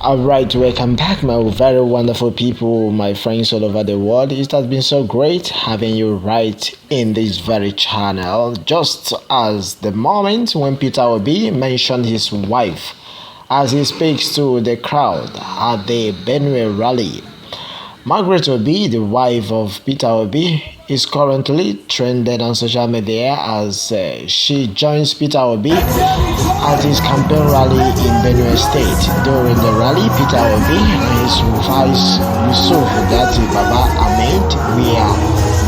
Alright, welcome back, my very wonderful people, my friends all over the world. It has been so great having you right in this very channel. Just as the moment when Peter Obi mentioned his wife as he speaks to the crowd at the Benue Rally. Margaret Obi, the wife of Peter Obi, is currently trending on social media as she joins Peter Obi at his campaign rally in Benue State. During the rally, Peter Obi and his vice Yusuf Gati Baba Ahmed were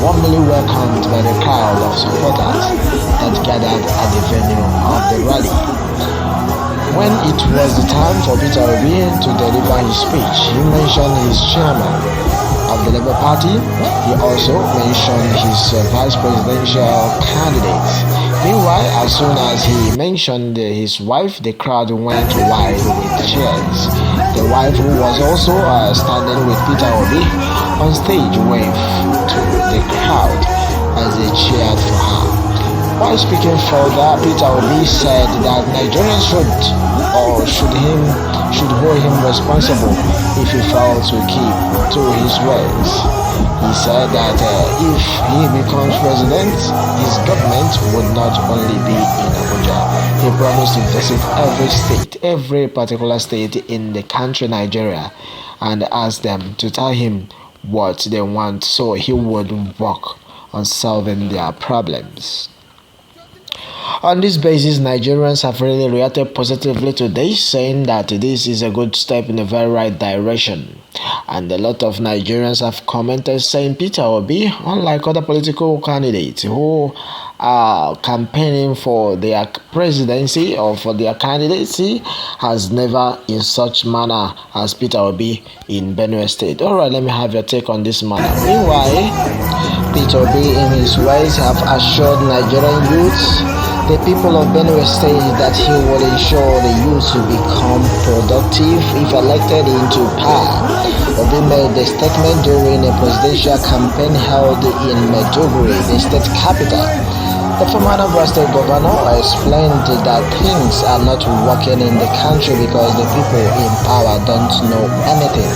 warmly welcomed by the crowd of supporters that gathered at the venue of the rally. When it was the time for Peter Obi to deliver his speech, he mentioned his chairman of the Labour Party. He also mentioned his vice presidential candidates. Meanwhile, as soon as he mentioned his wife, the crowd went wild with cheers. The wife, who was also standing with Peter Obi on stage, waved to the crowd as they cheered for her. While speaking further, Peter Obi said that Nigerians should hold him responsible if he failed to keep to his words. He said that if he becomes president, his government would not only be in Abuja. He promised to visit every particular state in the country, Nigeria, and ask them to tell him what they want so he would work on solving their problems. On this basis, Nigerians have really reacted positively to this, saying that this is a good step in the very right direction. And a lot of Nigerians have commented saying Peter Obi, unlike other political candidates who are campaigning for their presidency or for their candidacy, has never in such manner as Peter Obi in Benue State. Alright, let me have your take on this matter. Meanwhile, Peter Obi in his words have assured Nigerian youths, the people of Benue State, that he will ensure the youth will become productive if elected into power. Obi made the statement during a presidential campaign held in Maiduguri, the state capital. The former Anambra State governor explained that things are not working in the country because the people in power don't know anything.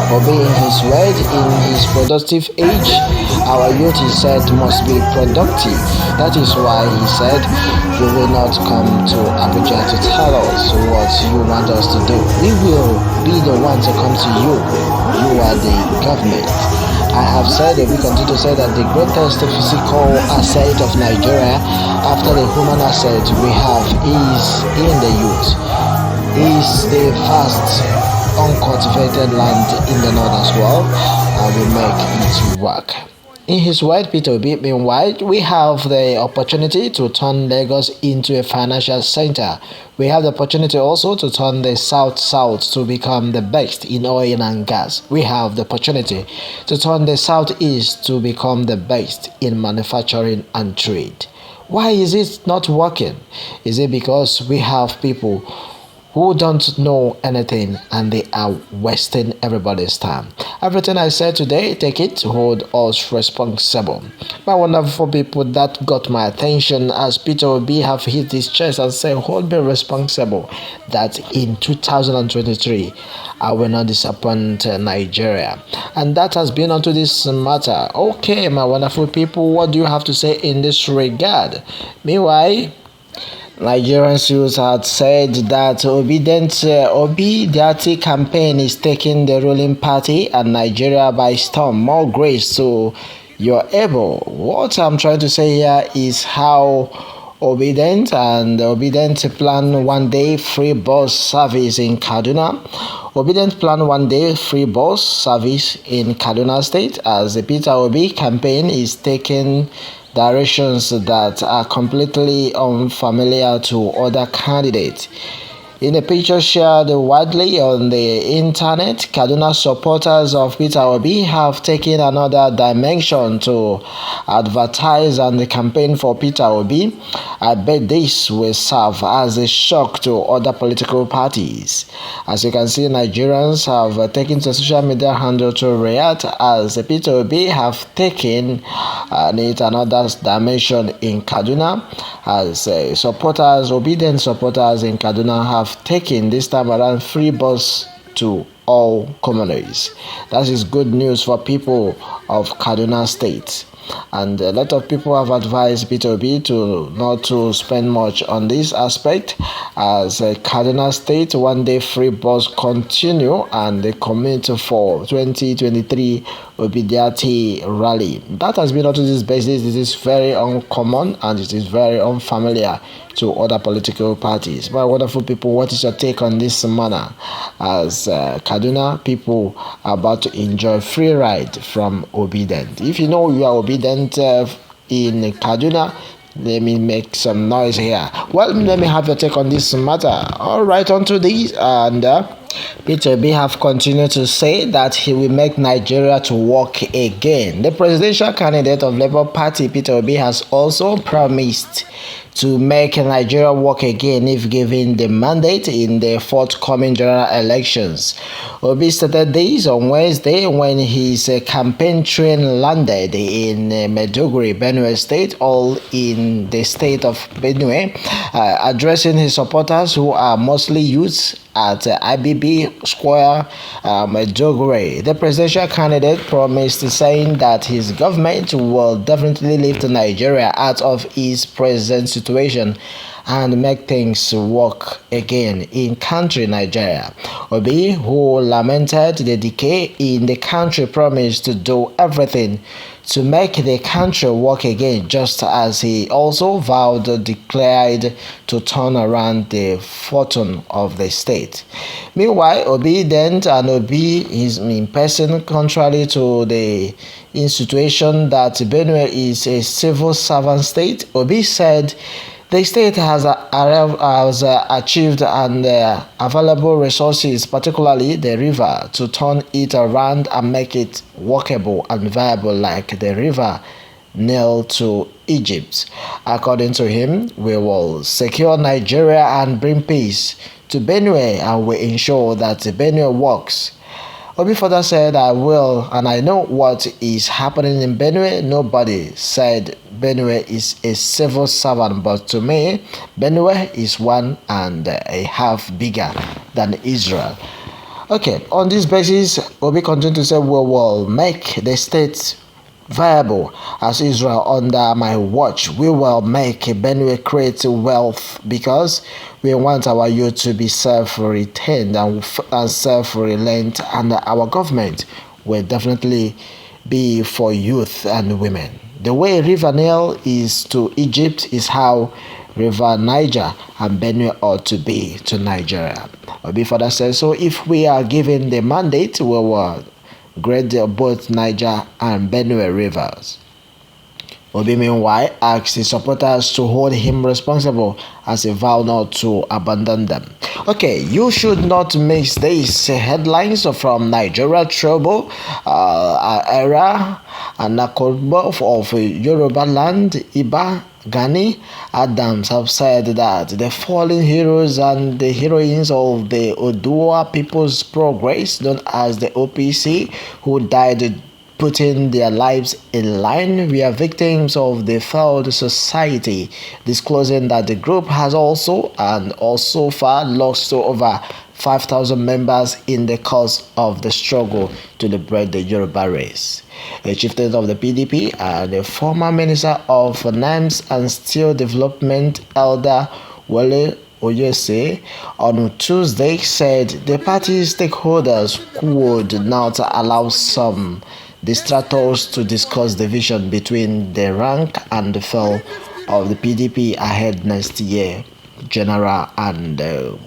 Obi, in his word, in his productive age, our youth, he said, must be productive. That is why he said, you will not come to Abuja to tell us what you want us to do. We will be the ones to come to you. You are the government. I have said, and we continue to say, that the greatest physical asset of Nigeria after the human asset we have is in the youth. Is the vast uncultivated land in the north as well, and we make it work. In his word, Peter Obi, meanwhile, we have the opportunity to turn Lagos into a financial center. We have the opportunity also to turn the south to become the best in oil and gas. We have the opportunity to turn the southeast to become the best in manufacturing and trade. Why is it not working? Is it because we have people who don't know anything and they are wasting everybody's time? Everything I said today, take it, hold us responsible. My wonderful people, that got my attention as Peter Obi have hit his chest and said, hold me responsible, that in 2023 I will not disappoint Nigeria. And that has been onto this matter. Okay, my wonderful people, what do you have to say in this regard? Meanwhile, Nigerian youth had said that Obi Dati campaign is taking the ruling party and Nigeria by storm. More grace to your able. What I'm trying to say here is how Obedient plan one day free bus service in Kaduna. Obedient plan one day free bus service in Kaduna State as the Peter Obi campaign is taking directions that are completely unfamiliar to other candidates. In a picture shared widely on the internet, Kaduna supporters of Peter Obi have taken another dimension to advertise and the campaign for Peter Obi. I bet this will serve as a shock to other political parties. As you can see, Nigerians have taken to social media handle to react as Peter Obi have taken it another dimension in Kaduna, as obedient supporters in Kaduna have taken this time around free bus to all commoners. That is good news for people of Kaduna State. And a lot of people have advised Peter Obi to not to spend much on this aspect, as Kaduna State one day free bus continue and the commit for 2023 Benue Rally. That has been on this basis. This is very uncommon and it is very unfamiliar to other political parties. My wonderful people, what is your take on this manner, as Kaduna people are about to enjoy free ride from Obedient? If you know you are Obedient in Kaduna, let me make some noise here. Well, let me have your take on this matter. All right, on to this. And Peter Obi have continued to say that he will make Nigeria to work again. The presidential candidate of Labour Party, Peter Obi, has also promised to make Nigeria work again if given the mandate in the forthcoming general elections. Obi stated this on Wednesday when his campaign train landed in Maiduguri, Benue State, all in the state of Benue, addressing his supporters who are mostly youths at IBB Square, Maiduguri. The presidential candidate promised, saying that his government will definitely lift Nigeria out of its present situation and make things work again in country Nigeria. Obi, who lamented the decay in the country, promised to do everything to make the country work again, just as he also declared to turn around the fortune of the state. Meanwhile, Obedient and Obi is in person, contrary to the institution that Benue is a civil servant state. Obi said the state has achieved and available resources, particularly the river, to turn it around and make it workable and viable like the river Nile to Egypt. According to him, we will secure Nigeria and bring peace to Benue, and will ensure that Benue works. Obi further said, I will, and I know what is happening in Benue. Nobody said Benue is a civil servant, but to me, Benue is one and a half bigger than Israel. Okay, on this basis, Obi continued to say, we will make the state viable as Israel under my watch. We will make Benue create wealth because we want our youth to be self-retained and self-reliant, and our government will definitely be for youth and women. The way River Nile is to Egypt is how River Niger and Benue ought to be to Nigeria. Obi further says, so if we are given the mandate, we will grade both Niger and Benue rivers. Obi meanwhile asked his supporters to hold him responsible as he vowed not to abandon them. Okay, you should not mix these headlines from Nigeria Trouble, Era, and Nakobo of Yoruba land, Iba, Gani Adams have said that the fallen heroes and the heroines of the Oduwa People's Progress, known as the OPC, who died putting their lives in line, we are victims of the failed society, disclosing that the group has also far lost over 5,000 members in the course of the struggle to liberate the Yoruba race. A chieftain of the PDP and the former Minister of Finance and Steel Development, Elder Wale Oyese, on Tuesday said the party stakeholders would not allow some distractors to discuss the vision between the rank and the file of the PDP ahead next year general and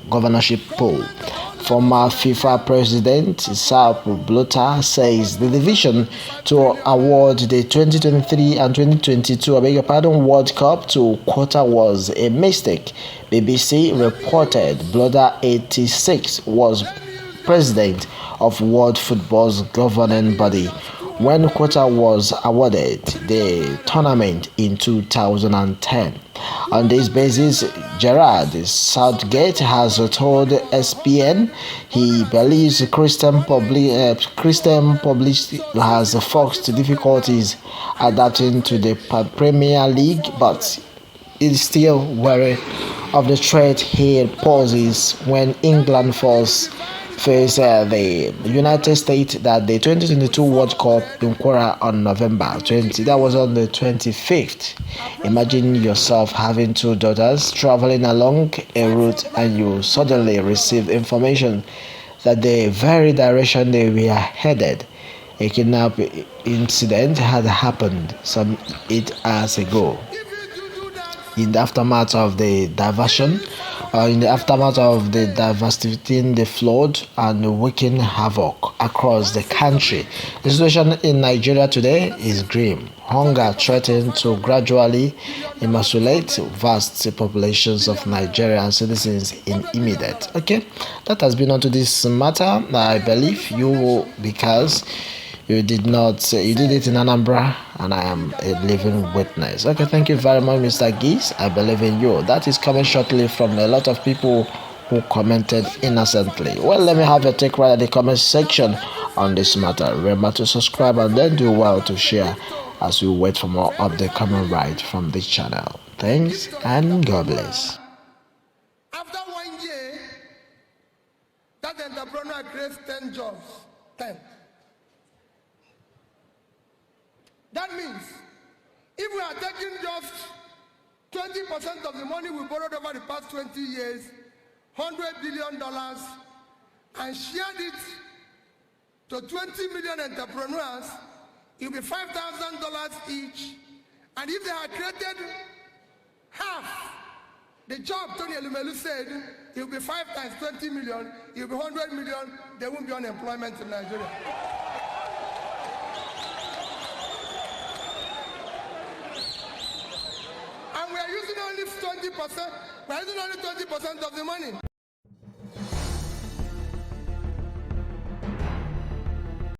governorship poll. Former FIFA president Sepp Blatter says the decision to award the 2023 and 2022 World Cup to Qatar was a mistake. BBC reported Blatter, 86, was president of World Football's governing body when Qatar was awarded the tournament in 2010. On this basis, Gerard Southgate has told SPN he believes Christian published has faced difficulties adapting to the Premier League, but is still wary of the threat he poses when England falls face the United States that the 2022 World Cup in Quora on November 20. That was on the 25th. Imagine yourself having two daughters traveling along a route and you suddenly receive information that the very direction they were headed, a kidnap incident had happened some 8 hours ago. In the aftermath of the diversion, in the aftermath of the devastating the flood and wreaking havoc across the country, the situation in Nigeria today is grim. Hunger threatens to gradually emasculate vast populations of Nigerian citizens in immediate. Okay, that has been onto this matter. I believe you because you did not you did it in Anambra, and I am a living witness. Okay, thank you very much, Mr. Geese. I believe in you. That is coming shortly from a lot of people who commented innocently. Well, let me have your take right at the comment section on this matter. Remember to subscribe and then do well to share as we wait for more update coming right from this channel. Thanks and God bless. After 1 year, that entrepreneur creates 10 jobs. 10. That means if we are taking just 20% of the money we borrowed over the past 20 years, $100 billion, and shared it to 20 million entrepreneurs, it will be $5,000 each. And if they had created half the job Tony Elumelu said, it will be 5 times 20 million, it will be 100 million, there won't be unemployment in Nigeria. And we are using only 20%, we are using only 20% of the money.